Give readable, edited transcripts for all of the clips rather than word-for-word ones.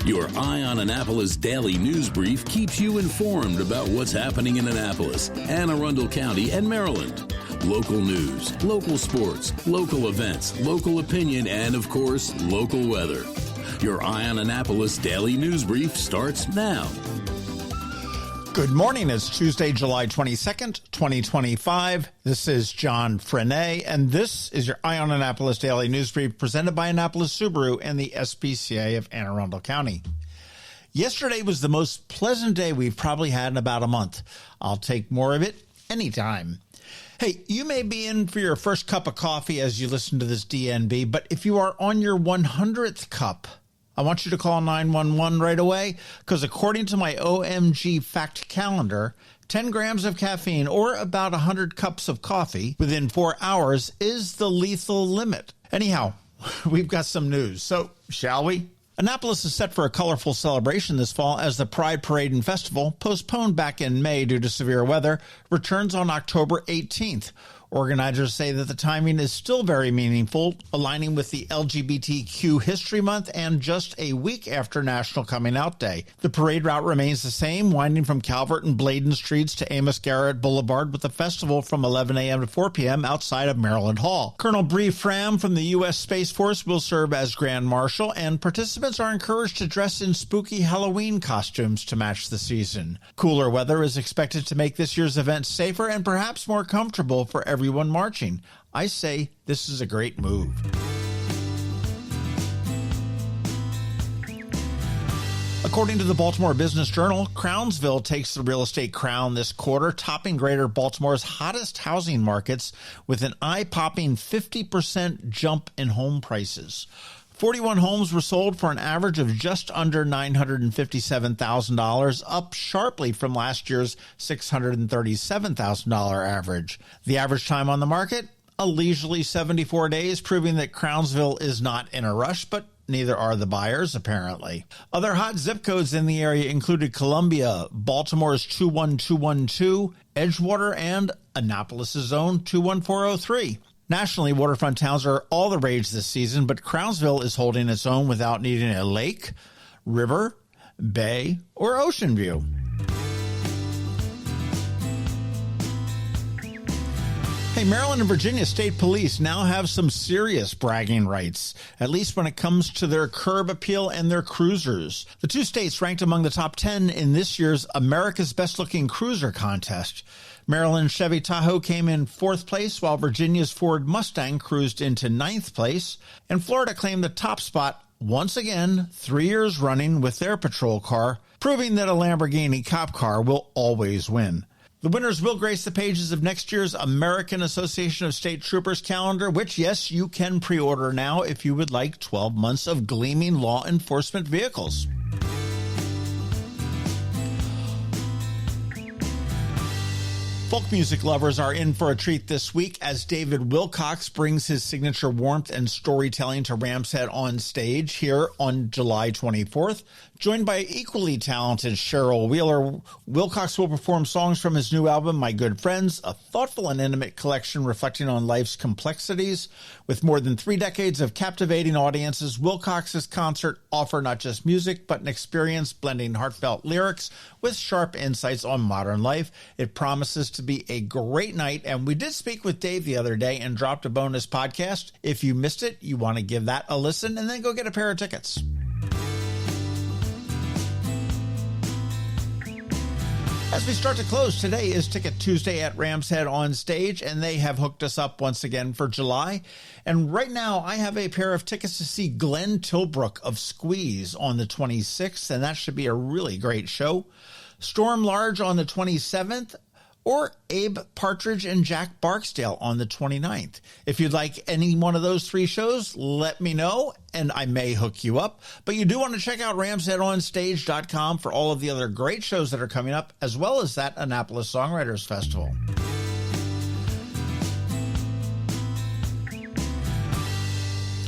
Your Eye on Annapolis daily news brief keeps you informed about what's happening in Annapolis, Anne Arundel County, and Maryland. Local news, local sports, local events, local opinion, and, of course, local weather. Your Eye on Annapolis daily news brief starts now. Good morning. It's Tuesday, July 22nd, 2025. This is John Frenaye, and this is your Eye on Annapolis daily news brief presented by Annapolis Subaru and the SPCA of Anne Arundel County. Yesterday was the most pleasant day we've probably had in about a month. I'll take more of it anytime. Hey, you may be in for your first cup of coffee as you listen to this DNB, but if you are on your 100th cup, I want you to call 911 right away, because according to my OMG fact calendar, 10 grams of caffeine or about 100 cups of coffee within 4 hours is the lethal limit. Anyhow, we've got some news, so shall we? Annapolis is set for a colorful celebration this fall as the Pride Parade and Festival, postponed back in May due to severe weather, returns on October 18th. Organizers say that the timing is still very meaningful, aligning with the LGBTQ History Month and just a week after National Coming Out Day. The parade route remains the same, winding from Calvert and Bladen Streets to Amos Garrett Boulevard, with the festival from 11 a.m. to 4 p.m. outside of Maryland Hall. Colonel Bree Fram from the U.S. Space Force will serve as Grand Marshal, and participants are encouraged to dress in spooky Halloween costumes to match the season. Cooler weather is expected to make this year's event safer and perhaps more comfortable for everyone marching. I say this is a great move. According to the Baltimore Business Journal, Crownsville takes the real estate crown this quarter, topping Greater Baltimore's hottest housing markets with an eye-popping 50% jump in home prices. 41 homes were sold for an average of just under $957,000, up sharply from last year's $637,000 average. The average time on the market? A leisurely 74 days, proving that Crownsville is not in a rush, but neither are the buyers, apparently. Other hot zip codes in the area included Columbia, Baltimore's 21212, Edgewater, and Annapolis' own 21403. Nationally, waterfront towns are all the rage this season, but Crownsville is holding its own without needing a lake, river, bay, or ocean view. Hey, Maryland and Virginia State Police now have some serious bragging rights, at least when it comes to their curb appeal and their cruisers. The two states ranked among the top 10 in this year's America's Best Looking Cruiser contest. Maryland's Chevy Tahoe came in 4th place, while Virginia's Ford Mustang cruised into 9th place, and Florida claimed the top spot once again 3 years running with their patrol car, proving that a Lamborghini cop car will always win. The winners will grace the pages of next year's American Association of State Troopers calendar, which, yes, you can pre-order now if you would like 12 months of gleaming law enforcement vehicles. Folk music lovers are in for a treat this week as David Wilcox brings his signature warmth and storytelling to Ram's Head on stage here on July 24th. Joined by equally talented Cheryl Wheeler, Wilcox will perform songs from his new album, My Good Friends, a thoughtful and intimate collection reflecting on life's complexities. With more than 3 decades of captivating audiences, Wilcox's concert offer not just music, but an experience blending heartfelt lyrics with sharp insights on modern life. It promises to be a great night, and we did speak with Dave the other day and dropped a bonus podcast. If you missed it, you want to give that a listen and then go get a pair of tickets. As we start to close, today is Ticket Tuesday at Ram's Head on stage, and they have hooked us up once again for July. And right now, I have a pair of tickets to see Glenn Tilbrook of Squeeze on the 26th, and that should be a really great show. Storm Large on the 27th, or Abe Partridge and Jack Barksdale on the 29th. If you'd like any one of those 3 shows, let me know, and I may hook you up. But you do want to check out ramsheadonstage.com for all of the other great shows that are coming up, as well as that Annapolis Songwriters Festival.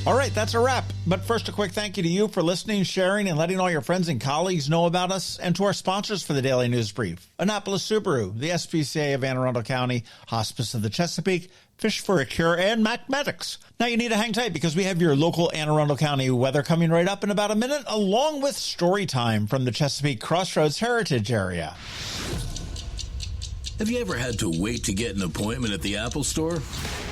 All right, that's a wrap. But first, a quick thank you to you for listening, sharing, and letting all your friends and colleagues know about us, and to our sponsors for the Daily News Brief: Annapolis Subaru, the SPCA of Anne Arundel County, Hospice of the Chesapeake, Fish for a Cure, and Mathematics. Now you need to hang tight because we have your local Anne Arundel County weather coming right up in about a minute, along with story time from the Chesapeake Crossroads Heritage Area. Have you ever had to wait to get an appointment at the Apple Store?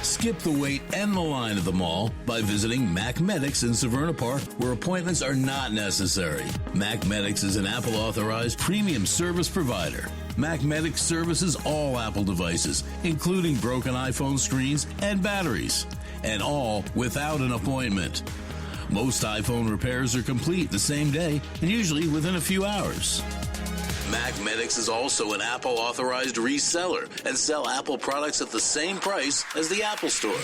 Skip the wait and the line at the mall by visiting Mathematics in Severna Park, where appointments are not necessary. Mathematics is an Apple-authorized premium service provider. Mathematics services all Apple devices, including broken iPhone screens and batteries, and all without an appointment. Most iPhone repairs are complete the same day and usually within a few hours. Mathematics is also an Apple-authorized reseller and sell Apple products at the same price as the Apple Store.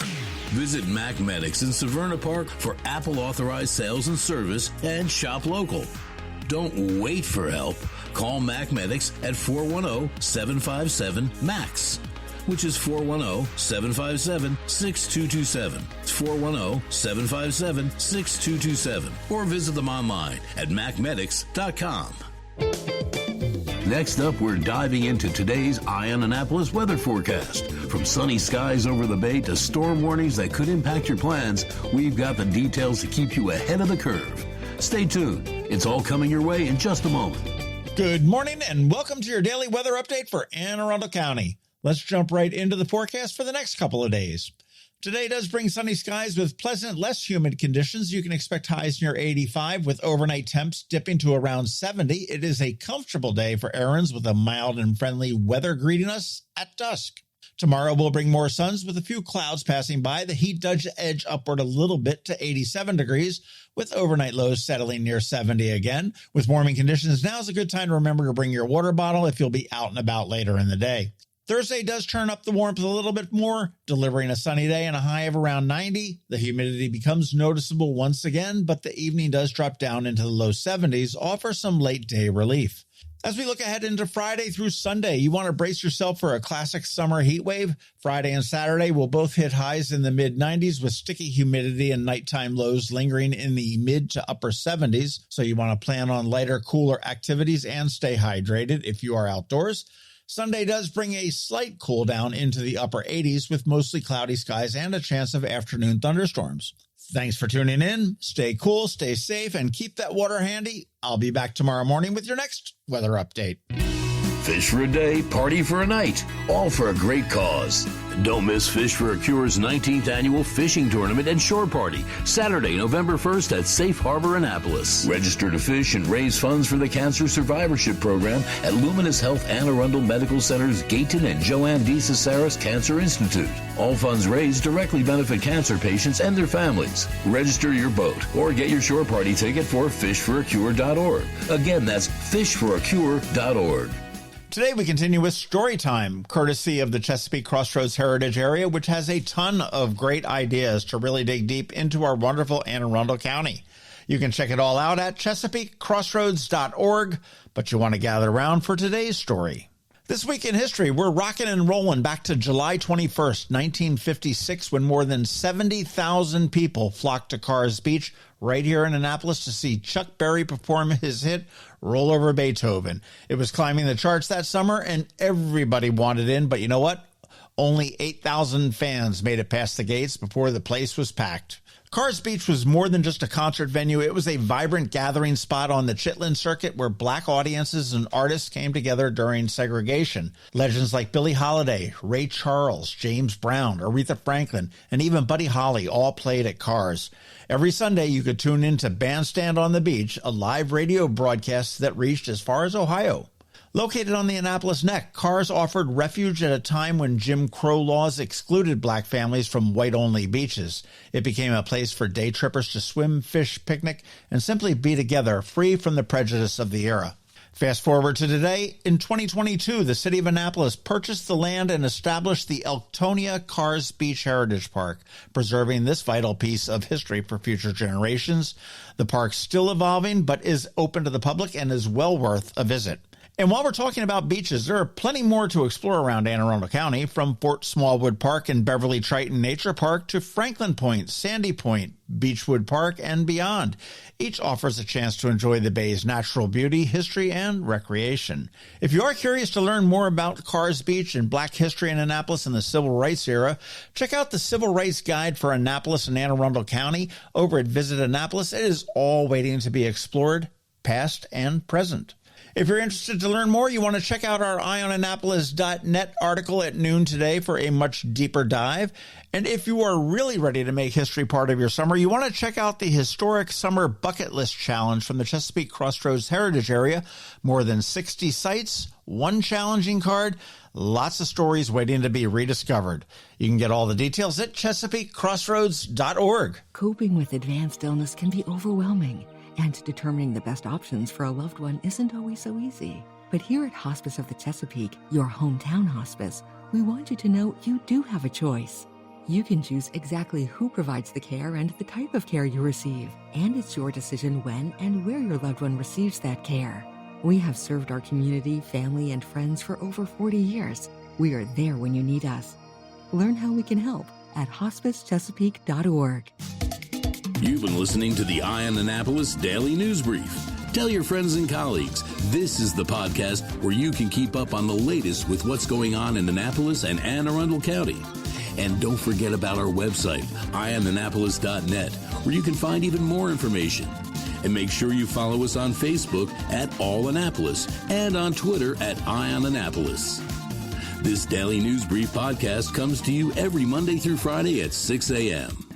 Visit Mathematics in Severna Park for Apple-authorized sales and service and shop local. Don't wait for help. Call Mathematics at 410-757-MAX, which is 410-757-6227. It's 410-757-6227. Or visit them online at mathematics.com. Next up, we're diving into today's Eye on Annapolis weather forecast. From sunny skies over the bay to storm warnings that could impact your plans, we've got the details to keep you ahead of the curve. Stay tuned. It's all coming your way in just a moment. Good morning and welcome to your daily weather update for Anne Arundel County. Let's jump right into the forecast for the next couple of days. Today does bring sunny skies with pleasant, less humid conditions. You can expect highs near 85 with overnight temps dipping to around 70. It is a comfortable day for errands with a mild and friendly weather greeting us at dusk. Tomorrow will bring more suns with a few clouds passing by. The heat does edge upward a little bit to 87 degrees with overnight lows settling near 70 again. With warming conditions, now is a good time to remember to bring your water bottle if you'll be out and about later in the day. Thursday does turn up the warmth a little bit more, delivering a sunny day and a high of around 90. The humidity becomes noticeable once again, but the evening does drop down into the low 70s, offer some late day relief. As we look ahead into Friday through Sunday, you want to brace yourself for a classic summer heat wave. Friday and Saturday will both hit highs in the mid-90s with sticky humidity and nighttime lows lingering in the mid to upper 70s. So you want to plan on lighter, cooler activities and stay hydrated if you are outdoors. Sunday does bring a slight cool down into the upper 80s with mostly cloudy skies and a chance of afternoon thunderstorms. Thanks for tuning in. Stay cool, stay safe, and keep that water handy. I'll be back tomorrow morning with your next weather update. Fish for a day, party for a night, all for a great cause. Don't miss Fish for a Cure's 19th annual fishing tournament and shore party, Saturday, November 1st at Safe Harbor, Annapolis. Register to fish and raise funds for the Cancer Survivorship Program at Luminous Health Anne Arundel Medical Center's Gayton and Joanne D. Cesaris Cancer Institute. All funds raised directly benefit cancer patients and their families. Register your boat or get your shore party ticket for fishforacure.org. Again, that's fishforacure.org. Today we continue with story time, courtesy of the Chesapeake Crossroads Heritage Area, which has a ton of great ideas to really dig deep into our wonderful Anne Arundel County. You can check it all out at ChesapeakeCrossroads.org, but you want to gather around for today's story. This week in history, we're rocking and rolling back to July 21st, 1956, when more than 70,000 people flocked to Carr's Beach right here in Annapolis to see Chuck Berry perform his hit, Roll Over Beethoven. It was climbing the charts that summer, and everybody wanted in, but you know what? Only 8,000 fans made it past the gates before the place was packed. Carr's Beach was more than just a concert venue. It was a vibrant gathering spot on the Chitlin circuit where black audiences and artists came together during segregation. Legends like Billie Holiday, Ray Charles, James Brown, Aretha Franklin, and even Buddy Holly all played at Carr's. Every Sunday, you could tune in to Bandstand on the Beach, a live radio broadcast that reached as far as Ohio. Located on the Annapolis Neck, Carr's offered refuge at a time when Jim Crow laws excluded black families from white-only beaches. It became a place for day trippers to swim, fish, picnic, and simply be together, free from the prejudice of the era. Fast forward to today, in 2022, the city of Annapolis purchased the land and established the Elktonia Carr's Beach Heritage Park, preserving this vital piece of history for future generations. The park's still evolving, but is open to the public and is well worth a visit. And while we're talking about beaches, there are plenty more to explore around Anne Arundel County, from Fort Smallwood Park and Beverly Triton Nature Park to Franklin Point, Sandy Point, Beechwood Park, and beyond. Each offers a chance to enjoy the bay's natural beauty, history, and recreation. If you are curious to learn more about Carr's Beach and Black history in Annapolis in the Civil Rights era, check out the Civil Rights Guide for Annapolis and Anne Arundel County over at Visit Annapolis. It is all waiting to be explored, past and present. If you're interested to learn more, you want to check out our eyeonannapolis.net article at noon today for a much deeper dive. And if you are really ready to make history part of your summer, you want to check out the Historic Summer Bucket List Challenge from the Chesapeake Crossroads Heritage Area. More than 60 sites, one challenging card, lots of stories waiting to be rediscovered. You can get all the details at ChesapeakeCrossroads.org. Coping with advanced illness can be overwhelming, and determining the best options for a loved one isn't always so easy. But here at Hospice of the Chesapeake, your hometown hospice, we want you to know you do have a choice. You can choose exactly who provides the care and the type of care you receive, and it's your decision when and where your loved one receives that care. We have served our community, family, and friends for over 40 years. We are there when you need us. Learn how we can help at hospicechesapeake.org. You've been listening to the Eye on Annapolis Daily News Brief. Tell your friends and colleagues, this is the podcast where you can keep up on the latest with what's going on in Annapolis and Anne Arundel County. And don't forget about our website, eyeonannapolis.net, where you can find even more information. And make sure you follow us on Facebook at All Annapolis and on Twitter at Eye on Annapolis. This Daily News Brief podcast comes to you every Monday through Friday at 6 a.m.